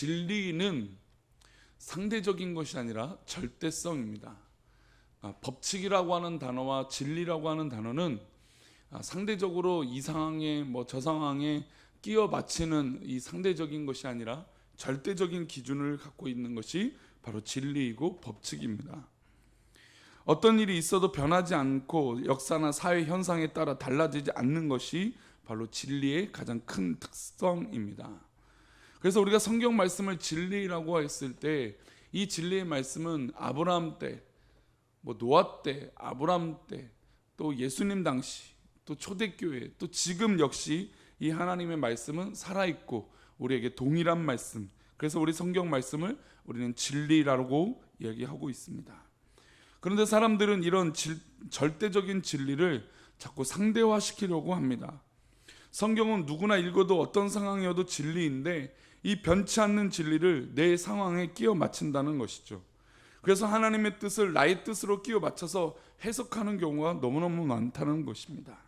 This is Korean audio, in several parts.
진리는 상대적인 것이 아니라 절대성입니다. 법칙이라고 하는 단어와 진리라고 하는 단어는 상대적으로 이 상황에 저 상황에 끼워 맞추는 이 상대적인 것이 아니라 절대적인 기준을 갖고 있는 것이 바로 진리이고 법칙입니다. 어떤 일이 있어도 변하지 않고 역사나 사회 현상에 따라 달라지지 않는 것이 바로 진리의 가장 큰 특성입니다. 그래서 우리가 성경 말씀을 진리라고 했을 때 이 진리의 말씀은 아브라함 때, 노아 때, 아브라함 때, 또 예수님 당시, 또 초대교회, 또 지금 역시 이 하나님의 말씀은 살아있고 우리에게 동일한 말씀, 그래서 우리 성경 말씀을 우리는 진리라고 이야기하고 있습니다. 그런데 사람들은 이런 절대적인 진리를 자꾸 상대화시키려고 합니다. 성경은 누구나 읽어도 어떤 상황이어도 진리인데 이 변치 않는 진리를 내 상황에 끼워 맞춘다는 것이죠. 그래서 하나님의 뜻을 나의 뜻으로 끼워 맞춰서 해석하는 경우가 너무너무 많다는 것입니다.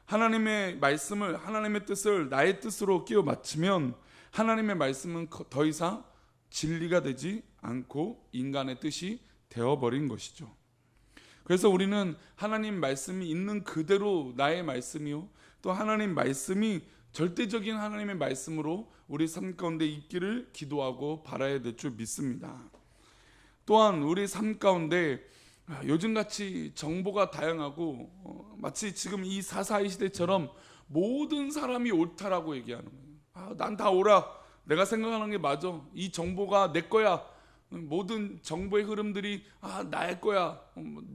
하나님의 말씀을, 하나님의 뜻을 나의 뜻으로 끼워 맞추면 하나님의 말씀은 더 이상 진리가 되지 않고 인간의 뜻이 되어버린 것이죠. 그래서 우리는 하나님 말씀이 있는 그대로 나의 말씀이요, 또 하나님 말씀이 절대적인 하나님의 말씀으로 우리 삶 가운데 있기를 기도하고 바라야 될 줄 믿습니다. 또한 우리 삶 가운데 요즘같이 정보가 다양하고 마치 지금 이 4.42 시대처럼 모든 사람이 옳다라고 얘기하는 거예요. 난 다 옳아, 내가 생각하는 게 맞아, 이 정보가 내 거야, 모든 정보의 흐름들이 나의 거야,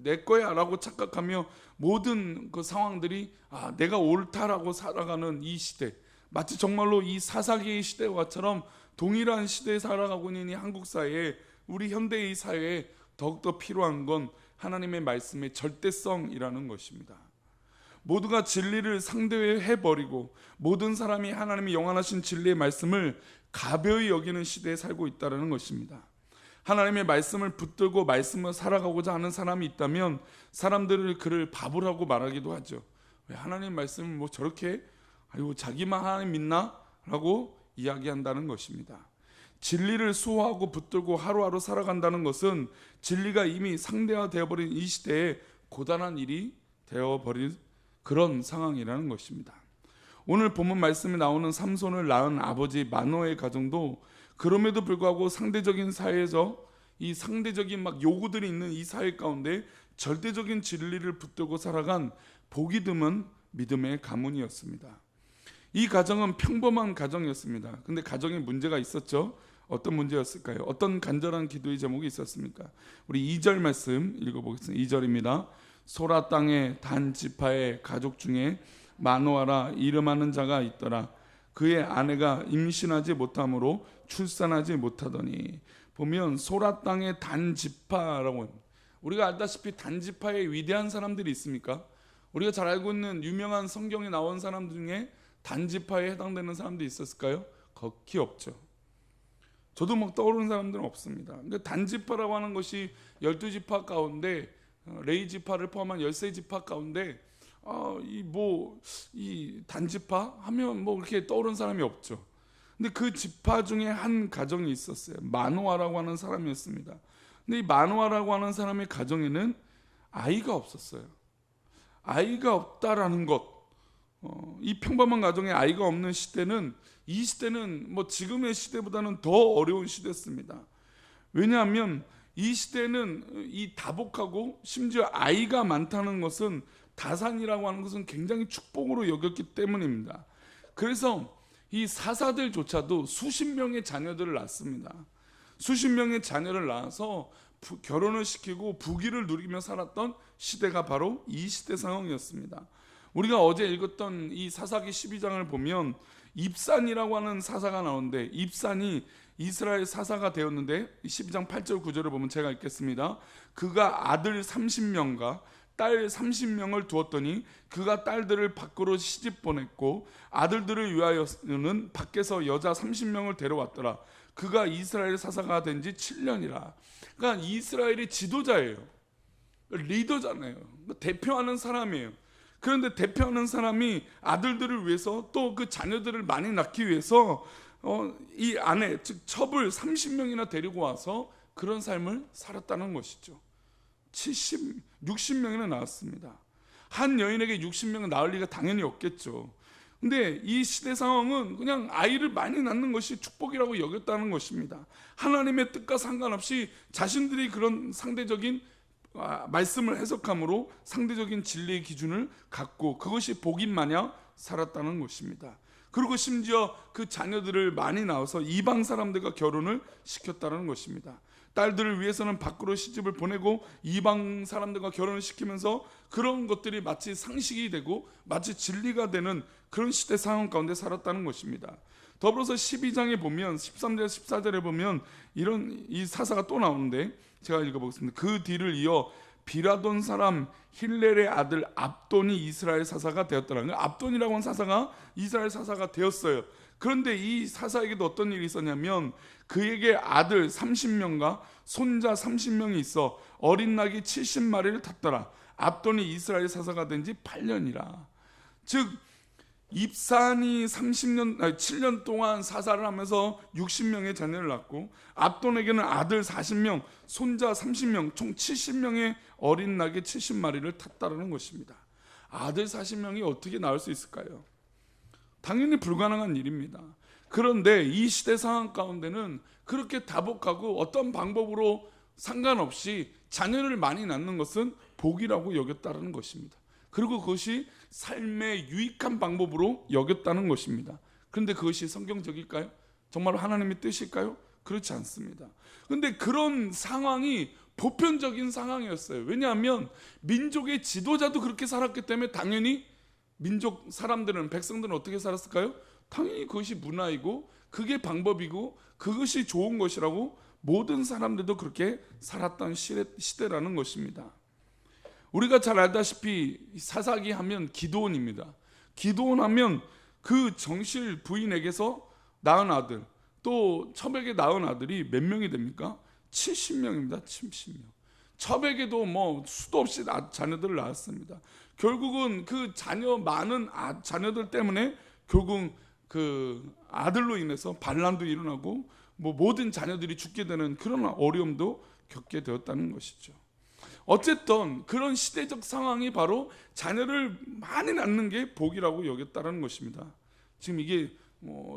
내 거야 라고 착각하며 모든 그 상황들이 내가 옳다라고 살아가는 이 시대, 마치 정말로 이 4.42의 시대와처럼 동일한 시대에 살아가고 있는 이 한국 사회에, 우리 현대의 사회에 더욱더 필요한 건 하나님의 말씀의 절대성이라는 것입니다. 모두가 진리를 상대해버리고 모든 사람이 하나님의 영원하신 진리의 말씀을 가벼이 여기는 시대에 살고 있다는 것입니다. 하나님의 말씀을 붙들고 말씀을 살아가고자 하는 사람이 있다면 사람들을 그를 바보라고 말하기도 하죠. 왜 하나님 말씀을 저렇게 자기만 하나님 믿나? 라고 이야기한다는 것입니다. 진리를 수호하고 붙들고 하루하루 살아간다는 것은 진리가 이미 상대화되어버린 이 시대에 고단한 일이 되어버린 그런 상황이라는 것입니다. 오늘 본문 말씀에 나오는 삼손을 낳은 아버지 마노아의 가정도 그럼에도 불구하고 상대적인 사회에서 이 상대적인 요구들이 있는 이 사회 가운데 절대적인 진리를 붙들고 살아간 보기 드문 믿음의 가문이었습니다. 이 가정은 평범한 가정이었습니다. 근데 가정에 문제가 있었죠. 어떤 문제였을까요? 어떤 간절한 기도의 제목이 있었습니까? 우리 2절 말씀 읽어보겠습니다. 2절입니다. 소라 땅의 단 지파의 가족 중에 마노아라 이름하는 자가 있더라. 그의 아내가 임신하지 못함으로 출산하지 못하더니. 보면 소라 땅의 단 지파라고 합니다. 우리가 알다시피 단 지파에 위대한 사람들이 있습니까? 우리가 잘 알고 있는 유명한 성경에 나온 사람 중에 단 지파에 해당되는 사람들이 있었을까요? 거의 없죠. 저도 떠오르는 사람들은 없습니다. 그러니까 단 지파라고 하는 것이 12지파 가운데 레위 지파를 포함한 13지파 가운데 이 단지파 하면 그렇게 떠오르는 사람이 없죠. 근데 그 지파 중에 한 가정이 있었어요. 마노아라고 하는 사람이었습니다. 근데 이 마노아라고 하는 사람의 가정에는 아이가 없었어요. 아이가 없다라는 것, 이 평범한 가정에 아이가 없는 시대는, 이 시대는 지금의 시대보다는 더 어려운 시대였습니다. 왜냐하면 이 시대는 이 다복하고 심지어 아이가 많다는 것은, 다산이라고 하는 것은 굉장히 축복으로 여겼기 때문입니다. 그래서 이 사사들조차도 수십 명의 자녀들을 낳습니다. 수십 명의 자녀를 낳아서 결혼을 시키고 부귀를 누리며 살았던 시대가 바로 이 시대 상황이었습니다. 우리가 어제 읽었던 이 사사기 12장을 보면 입산이라고 하는 사사가 나오는데, 입산이 이스라엘 사사가 되었는데 12장 8절 9절을 보면 제가 읽겠습니다. 그가 아들 30명과 딸 30명을 두었더니 그가 딸들을 밖으로 시집 보냈고 아들들을 위하여는 밖에서 여자 30명을 데려왔더라. 그가 이스라엘 사사가 된 지 7년이라. 그러니까 이스라엘의 지도자예요. 리더잖아요. 대표하는 사람이에요. 그런데 대표하는 사람이 아들들을 위해서 또 그 자녀들을 많이 낳기 위해서 이 아내 즉 첩을 30명이나 데리고 와서 그런 삶을 살았다는 것이죠. 60명이나 낳았습니다. 한 여인에게 60명은 낳을 리가 당연히 없겠죠. 근데 이 시대 상황은 그냥 아이를 많이 낳는 것이 축복이라고 여겼다는 것입니다. 하나님의 뜻과 상관없이 자신들이 그런 상대적인 말씀을 해석함으로 상대적인 진리의 기준을 갖고 그것이 복인 마냥 살았다는 것입니다. 그리고 심지어 그 자녀들을 많이 낳아서 이방 사람들과 결혼을 시켰다는 것입니다. 딸들을 위해서는 밖으로 시집을 보내고 이방 사람들과 결혼을 시키면서 그런 것들이 마치 상식이 되고 마치 진리가 되는 그런 시대 상황 가운데 살았다는 것입니다. 더불어서 12장에 보면 13절 14절에 보면 이 사사가 또 나오는데 제가 읽어보겠습니다. 그 뒤를 이어 비라돈 사람 힐렐의 아들 압돈이 이스라엘 사사가 되었더라. 압돈이라고 하는 사사가 이스라엘 사사가 되었어요. 그런데 이 사사에게도 어떤 일이 있었냐면 그에게 아들 30명과 손자 30명이 있어 어린 낙이 70마리를 탔더라. 압돈이 이스라엘 사사가 된 지 8년이라. 즉 입산이 7년 동안 사사를 하면서 60명의 자녀를 낳고 압돈에게는 아들 40명, 손자 30명, 총 70명의 어린 낙이 70마리를 탔다는 것입니다. 아들 40명이 어떻게 낳을 수 있을까요? 당연히 불가능한 일입니다. 그런데 이 시대 상황 가운데는 그렇게 다복하고 어떤 방법으로 상관없이 자녀를 많이 낳는 것은 복이라고 여겼다는 것입니다. 그리고 그것이 삶의 유익한 방법으로 여겼다는 것입니다. 그런데 그것이 성경적일까요? 정말 하나님의 뜻일까요? 그렇지 않습니다. 그런데 그런 상황이 보편적인 상황이었어요. 왜냐하면 민족의 지도자도 그렇게 살았기 때문에 당연히 민족 사람들은, 백성들은 어떻게 살았을까요? 당연히 그것이 문화이고 그게 방법이고 그것이 좋은 것이라고 모든 사람들도 그렇게 살았던 시대라는 것입니다. 우리가 잘 알다시피 사사기 하면 기드온입니다. 기드온 하면 그 정실 부인에게서 낳은 아들, 또 첩에게 낳은 아들이 몇 명이 됩니까? 70명입니다. 70명. 첩에게도 뭐 수도 없이 자녀들을 낳았습니다. 결국은 그 많은 자녀들 때문에 결국 그 아들로 인해서 반란도 일어나고 뭐 모든 자녀들이 죽게 되는 그런 어려움도 겪게 되었다는 것이죠. 어쨌든 그런 시대적 상황이 바로 자녀를 많이 낳는 게 복이라고 여겼다는 것입니다. 지금 이게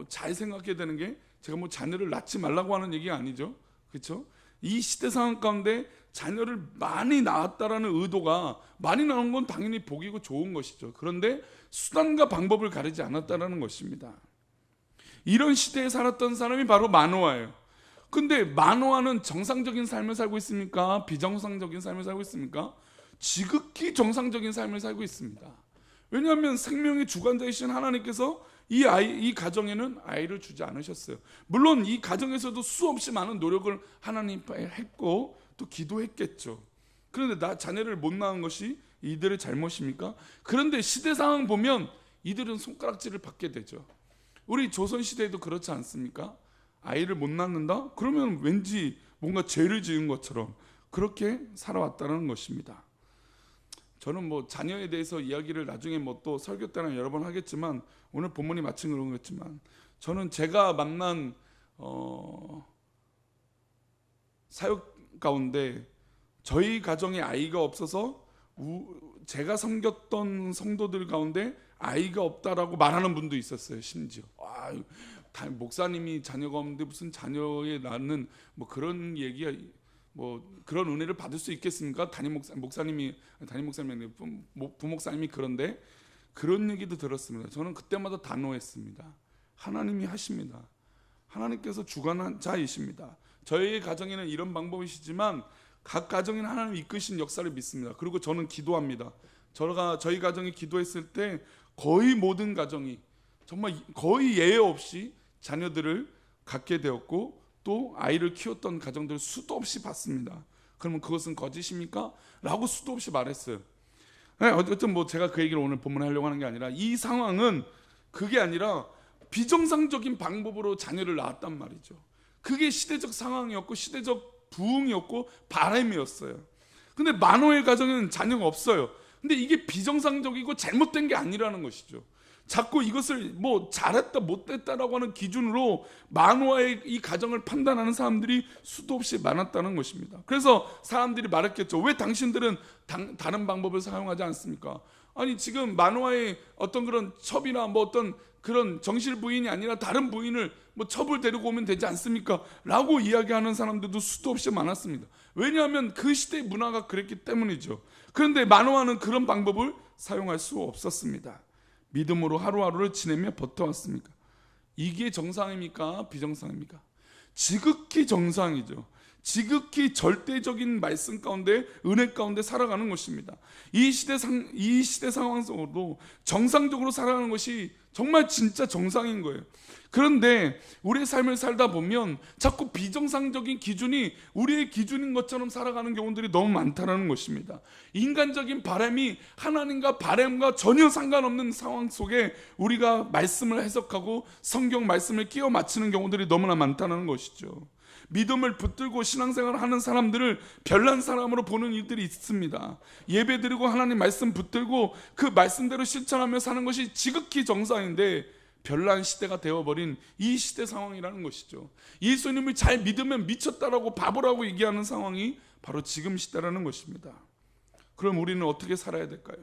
잘 생각해야 되는 게 제가 자녀를 낳지 말라고 하는 얘기가 아니죠. 그렇죠? 이 시대 상황 가운데 자녀를 많이 낳았다라는 의도가, 많이 낳은 건 당연히 복이고 좋은 것이죠. 그런데 수단과 방법을 가리지 않았다라는 것입니다. 이런 시대에 살았던 사람이 바로 마노아예요. 근데 마노아는 정상적인 삶을 살고 있습니까? 비정상적인 삶을 살고 있습니까? 지극히 정상적인 삶을 살고 있습니다. 왜냐하면 생명의 주관자이신 하나님께서 이 가정에는 아이를 주지 않으셨어요. 물론 이 가정에서도 수없이 많은 노력을 하나님 앞에 했고 또 기도했겠죠. 그런데 자녀를 못 낳은 것이 이들의 잘못입니까? 그런데 시대 상황 보면 이들은 손가락질을 받게 되죠. 우리 조선시대에도 그렇지 않습니까? 아이를 못 낳는다? 그러면 왠지 뭔가 죄를 지은 것처럼 그렇게 살아왔다는 것입니다. 저는 자녀에 대해서 이야기를 나중에 또 설교 때나 여러 번 하겠지만 오늘 본문이 마침 그런 거겠지만 저는 제가 만난 사역 가운데 저희 가정에 아이가 없어서 제가 섬겼던 성도들 가운데 아이가 없다라고 말하는 분도 있었어요. 심지어 목사님이 자녀가 없는데 무슨 자녀에 낳는 그런 얘기야, 그런 은혜를 받을 수 있겠습니까? 담임 목사님이 부목사님이 그런데 그런 얘기도 들었습니다. 저는 그때마다 단호했습니다. 하나님이 하십니다. 하나님께서 주관한 자이십니다. 저희 가정에는 이런 방법이시지만 각 가정에는 하나님 이끄신 역사를 믿습니다. 그리고 저는 기도합니다. 저희 가정이 기도했을 때 거의 모든 가정이 정말 거의 예외 없이 자녀들을 갖게 되었고 또 아이를 키웠던 가정들 수도 없이 봤습니다. 그러면 그것은 거짓입니까? 라고 수도 없이 말했어요. 어쨌든 제가 그 얘기를 오늘 본문에 하려고 하는 게 아니라 이 상황은 그게 아니라 비정상적인 방법으로 자녀를 낳았단 말이죠. 그게 시대적 상황이었고 시대적 부흥이었고 바람이었어요. 근데 마노의 가정에는 자녀가 없어요. 근데 이게 비정상적이고 잘못된 게 아니라는 것이죠. 자꾸 이것을 뭐 잘했다 못했다라고 하는 기준으로 마노아의 이 가정을 판단하는 사람들이 수도 없이 많았다는 것입니다. 그래서 사람들이 말했겠죠. 왜 당신들은 다른 방법을 사용하지 않습니까? 아니 지금 마노아의 어떤 그런 첩이나 뭐 어떤 그런 정실 부인이 아니라 다른 부인을 뭐 첩을 데리고 오면 되지 않습니까? 라고 이야기하는 사람들도 수도 없이 많았습니다. 왜냐하면 그 시대의 문화가 그랬기 때문이죠. 그런데 마노아는 그런 방법을 사용할 수 없었습니다. 믿음으로 하루하루를 지내며 버텨왔습니까? 이게 정상입니까? 비정상입니까? 지극히 정상이죠. 지극히 절대적인 말씀 가운데, 은혜 가운데 살아가는 것입니다. 이 시대 상황 속으로 정상적으로 살아가는 것이 정말 진짜 정상인 거예요. 그런데 우리의 삶을 살다 보면 자꾸 비정상적인 기준이 우리의 기준인 것처럼 살아가는 경우들이 너무 많다는 것입니다. 인간적인 바람이 하나님과 바람과 전혀 상관없는 상황 속에 우리가 말씀을 해석하고 성경 말씀을 끼워 맞추는 경우들이 너무나 많다는 것이죠. 믿음을 붙들고 신앙생활을 하는 사람들을 별난 사람으로 보는 이들이 있습니다. 예배드리고 하나님 말씀 붙들고 그 말씀대로 실천하며 사는 것이 지극히 정상인데 별난 시대가 되어버린 이 시대 상황이라는 것이죠. 예수님을 잘 믿으면 미쳤다라고 바보라고 얘기하는 상황이 바로 지금 시대라는 것입니다. 그럼 우리는 어떻게 살아야 될까요?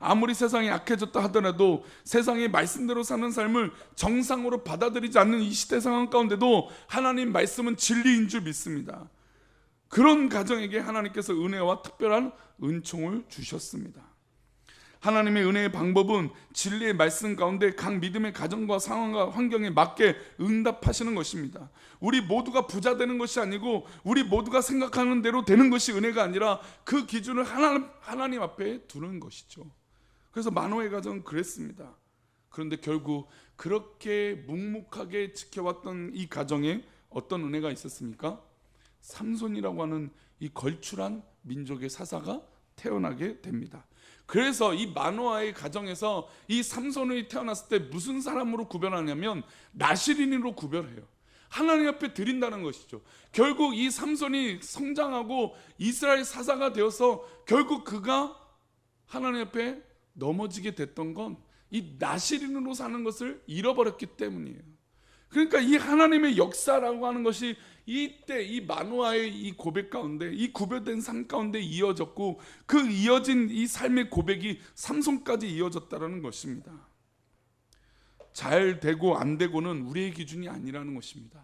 아무리 세상이 악해졌다 하더라도 세상의 말씀대로 사는 삶을 정상으로 받아들이지 않는 이 시대 상황 가운데도 하나님 말씀은 진리인 줄 믿습니다. 그런 가정에게 하나님께서 은혜와 특별한 은총을 주셨습니다. 하나님의 은혜의 방법은 진리의 말씀 가운데 각 믿음의 가정과 상황과 환경에 맞게 응답하시는 것입니다. 우리 모두가 부자 되는 것이 아니고 우리 모두가 생각하는 대로 되는 것이 은혜가 아니라 그 기준을 하나님 앞에 두는 것이죠. 그래서 마노아의 가정은 그랬습니다. 그런데 결국 그렇게 묵묵하게 지켜왔던 이 가정에 어떤 은혜가 있었습니까? 삼손이라고 하는 이 걸출한 민족의 사사가 태어나게 됩니다. 그래서 이 마노아의 가정에서 이 삼손이 태어났을 때 무슨 사람으로 구별하냐면 나시린으로 구별해요. 하나님 앞에 드린다는 것이죠. 결국 이 삼손이 성장하고 이스라엘 사사가 되어서 결국 그가 하나님 앞에 넘어지게 됐던 건 이 나시린으로 사는 것을 잃어버렸기 때문이에요. 그러니까 이 하나님의 역사라고 하는 것이 이때 이 마노아의 이 고백 가운데, 이 구별된 삶 가운데 이어졌고 그 이어진 이 삶의 고백이 삼손까지 이어졌다는 것입니다. 잘 되고 안 되고는 우리의 기준이 아니라는 것입니다.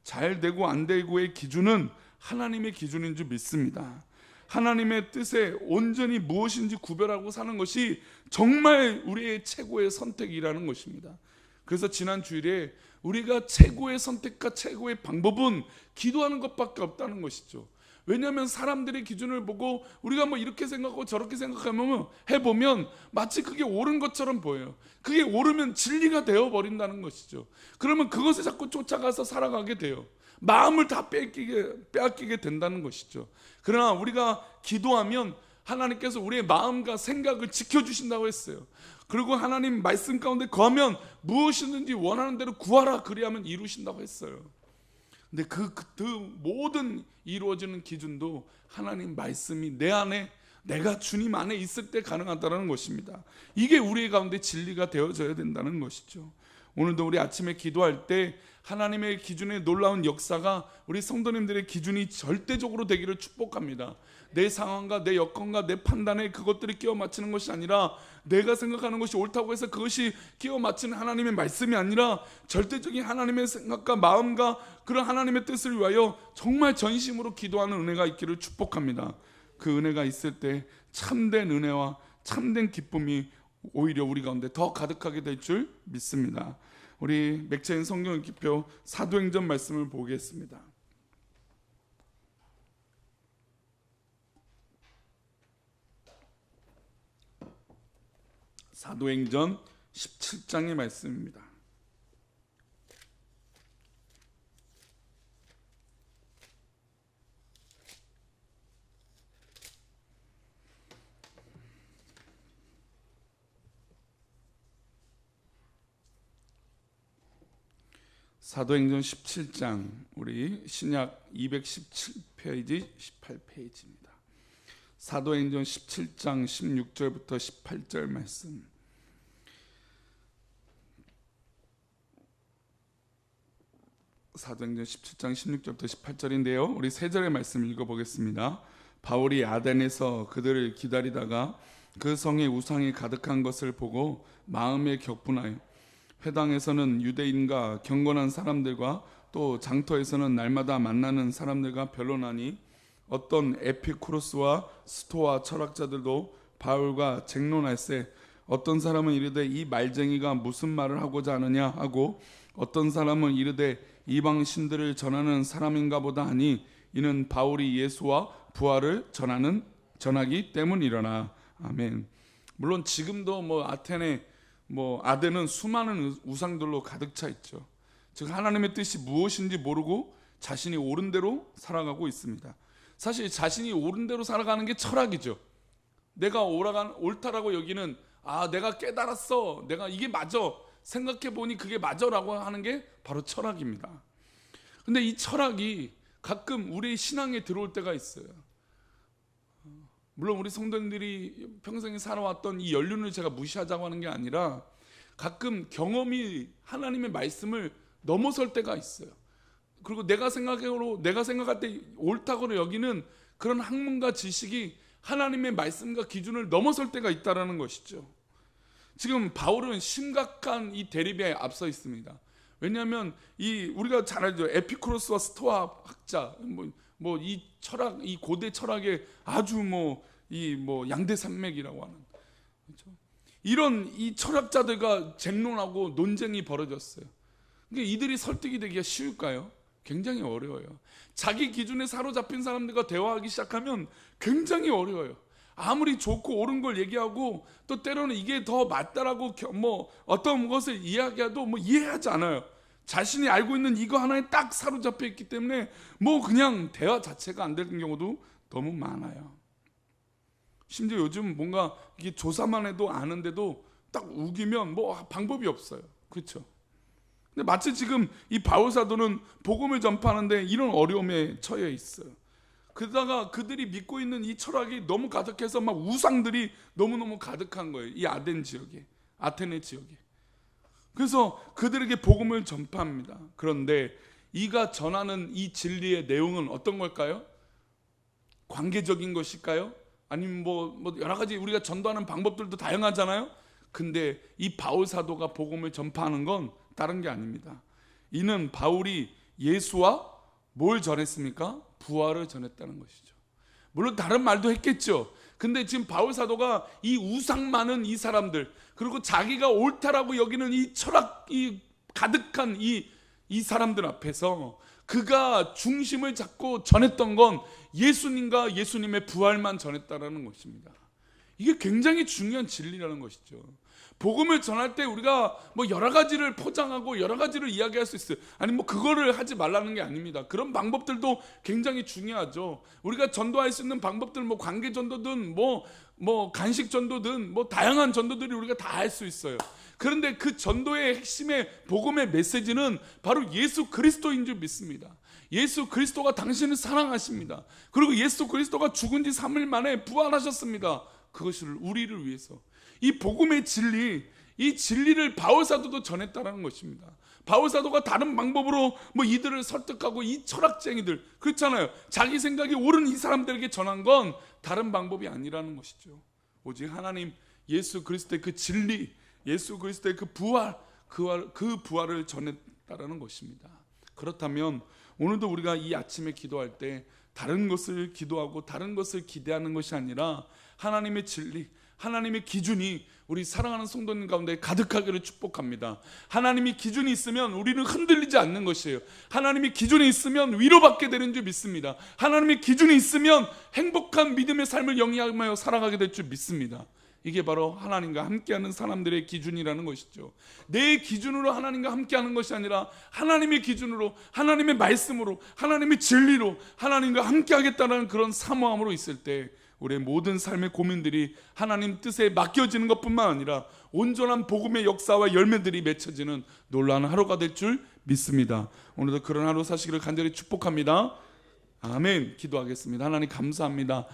잘 되고 안 되고의 기준은 하나님의 기준인 줄 믿습니다. 하나님의 뜻에 온전히 무엇인지 구별하고 사는 것이 정말 우리의 최고의 선택이라는 것입니다. 그래서 지난 주일에 우리가 최고의 선택과 최고의 방법은 기도하는 것밖에 없다는 것이죠. 왜냐하면 사람들의 기준을 보고 우리가 뭐 이렇게 생각하고 저렇게 생각하면 해보면 마치 그게 옳은 것처럼 보여요. 그게 옳으면 진리가 되어버린다는 것이죠. 그러면 그것을 자꾸 쫓아가서 살아가게 돼요. 마음을 다 빼앗기게 된다는 것이죠. 그러나 우리가 기도하면 하나님께서 우리의 마음과 생각을 지켜주신다고 했어요. 그리고 하나님 말씀 가운데 거하면 무엇이든지 원하는 대로 구하라 그리하면 이루신다고 했어요. 근데 그 모든 이루어지는 기준도 하나님 말씀이 내 안에, 내가 주님 안에 있을 때 가능하다는 것입니다. 이게 우리 가운데 진리가 되어져야 된다는 것이죠. 오늘도 우리 아침에 기도할 때 하나님의 기준의 놀라운 역사가 우리 성도님들의 기준이 절대적으로 되기를 축복합니다. 내 상황과 내 여건과 내 판단에 그것들이 끼워 맞추는 것이 아니라 내가 생각하는 것이 옳다고 해서 그것이 끼워 맞추는 하나님의 말씀이 아니라 절대적인 하나님의 생각과 마음과 그런 하나님의 뜻을 위하여 정말 전심으로 기도하는 은혜가 있기를 축복합니다. 그 은혜가 있을 때 참된 은혜와 참된 기쁨이 오히려 우리 가운데 더 가득하게 될 줄 믿습니다. 우리 맥체인 성경 읽기표 사도행전 말씀을 보겠습니다. 사도행전 17장의 말씀입니다. 사도행전 17장 우리 신약 217페이지 18페이지입니다. 사도행전 17장 16절부터 18절 말씀. 사도행전 17장 16절부터 18절인데요. 우리 세 절의 말씀 읽어보겠습니다. 바울이 아덴에서 그들을 기다리다가 그 성에 우상이 가득한 것을 보고 마음에 격분하여 회당에서는 유대인과 경건한 사람들과 또 장터에서는 날마다 만나는 사람들과 변론하니 어떤 에피쿠로스와 스토아 철학자들도 바울과 쟁론할세 어떤 사람은 이르되 이 말쟁이가 무슨 말을 하고자 하느냐 하고 어떤 사람은 이르되 이방 신들을 전하는 사람인가 보다 하니 이는 바울이 예수와 부활을 전하기 때문이라나. 아멘. 물론 지금도 아테네 아덴은 수많은 우상들로 가득 차 있죠. 즉 하나님의 뜻이 무엇인지 모르고 자신이 옳은 대로 살아가고 있습니다. 사실 자신이 옳은 대로 살아가는 게 철학이죠. 내가 옳다라고 여기는 내가 깨달았어, 내가 이게 맞아, 생각해 보니 그게 맞아라고 하는 게 바로 철학입니다. 근데 이 철학이 가끔 우리 신앙에 들어올 때가 있어요. 물론 우리 성도님들이 평생에 살아왔던 이 연륜을 제가 무시하자고 하는 게 아니라 가끔 경험이 하나님의 말씀을 넘어설 때가 있어요. 그리고 내가 생각할 때 옳다고 여기는 그런 학문과 지식이 하나님의 말씀과 기준을 넘어설 때가 있다라는 것이죠. 지금 바울은 심각한 이 대립에 앞서 있습니다. 왜냐하면 우리가 잘 알죠. 에피쿠로스와 스토아 학자, 이 철학, 이 고대 철학의 아주 양대 산맥이라고 하는, 그렇죠? 이런 이 철학자들과 쟁론하고 논쟁이 벌어졌어요. 그러니까 이들이 설득이 되기가 쉬울까요? 굉장히 어려워요. 자기 기준에 사로잡힌 사람들과 대화하기 시작하면 굉장히 어려워요. 아무리 좋고 옳은 걸 얘기하고 또 때로는 이게 더 맞다라고 어떤 것을 이야기해도 이해하지 않아요. 자신이 알고 있는 이거 하나에 딱 사로잡혀 있기 때문에 그냥 대화 자체가 안 되는 경우도 너무 많아요. 심지어 요즘 뭔가 이게 조사만 해도 아는데도 딱 우기면 방법이 없어요. 그렇죠? 근데 마치 지금 이 바울 사도는 복음을 전파하는데 이런 어려움에 처해 있어요. 그러다가 그들이 믿고 있는 이 철학이 너무 가득해서 우상들이 너무너무 가득한 거예요. 이 아덴 지역에, 아테네 지역에. 그래서 그들에게 복음을 전파합니다. 그런데 이가 전하는 이 진리의 내용은 어떤 걸까요? 관계적인 것일까요? 아니면 여러 가지 우리가 전도하는 방법들도 다양하잖아요. 근데 이 바울 사도가 복음을 전파하는 건 다른 게 아닙니다. 이는 바울이 예수와 뭘 전했습니까? 부활을 전했다는 것이죠. 물론 다른 말도 했겠죠. 근데 지금 바울 사도가 이 우상 많은 이 사람들, 그리고 자기가 옳다라고 여기는 이 철학이 가득한 이 사람들 앞에서 그가 중심을 잡고 전했던 건 예수님과 예수님의 부활만 전했다라는 것입니다. 이게 굉장히 중요한 진리라는 것이죠. 복음을 전할 때 우리가 여러 가지를 포장하고 여러 가지를 이야기할 수 있어요. 아니 그거를 하지 말라는 게 아닙니다. 그런 방법들도 굉장히 중요하죠. 우리가 전도할 수 있는 방법들 관계 전도든 간식 전도든 다양한 전도들이 우리가 다 할 수 있어요. 그런데 그 전도의 핵심의 복음의 메시지는 바로 예수 그리스도인 줄 믿습니다. 예수 그리스도가 당신을 사랑하십니다. 그리고 예수 그리스도가 죽은 지 3일 만에 부활하셨습니다. 그것을 우리를 위해서. 이 복음의 진리, 이 진리를 바울 사도도 전했다라는 것입니다. 바울 사도가 다른 방법으로 이들을 설득하고 이 철학쟁이들, 그렇잖아요. 자기 생각이 옳은 이 사람들에게 전한 건 다른 방법이 아니라는 것이죠. 오직 하나님 예수 그리스도의 그 진리, 예수 그리스도의 그 부활을 전했다라는 것입니다. 그렇다면 오늘도 우리가 이 아침에 기도할 때 다른 것을 기도하고 다른 것을 기대하는 것이 아니라 하나님의 진리, 하나님의 기준이 우리 사랑하는 성도님 가운데 가득하기를 축복합니다. 하나님의 기준이 있으면 우리는 흔들리지 않는 것이에요. 하나님의 기준이 있으면 위로받게 되는 줄 믿습니다. 하나님의 기준이 있으면 행복한 믿음의 삶을 영위하며 살아가게 될 줄 믿습니다. 이게 바로 하나님과 함께하는 사람들의 기준이라는 것이죠. 내 기준으로 하나님과 함께하는 것이 아니라 하나님의 기준으로, 하나님의 말씀으로, 하나님의 진리로 하나님과 함께하겠다는 그런 사모함으로 있을 때 우리의 모든 삶의 고민들이 하나님 뜻에 맡겨지는 것뿐만 아니라 온전한 복음의 역사와 열매들이 맺혀지는 놀라운 하루가 될 줄 믿습니다. 오늘도 그런 하루 사시기를 간절히 축복합니다. 아멘. 기도하겠습니다. 하나님 감사합니다.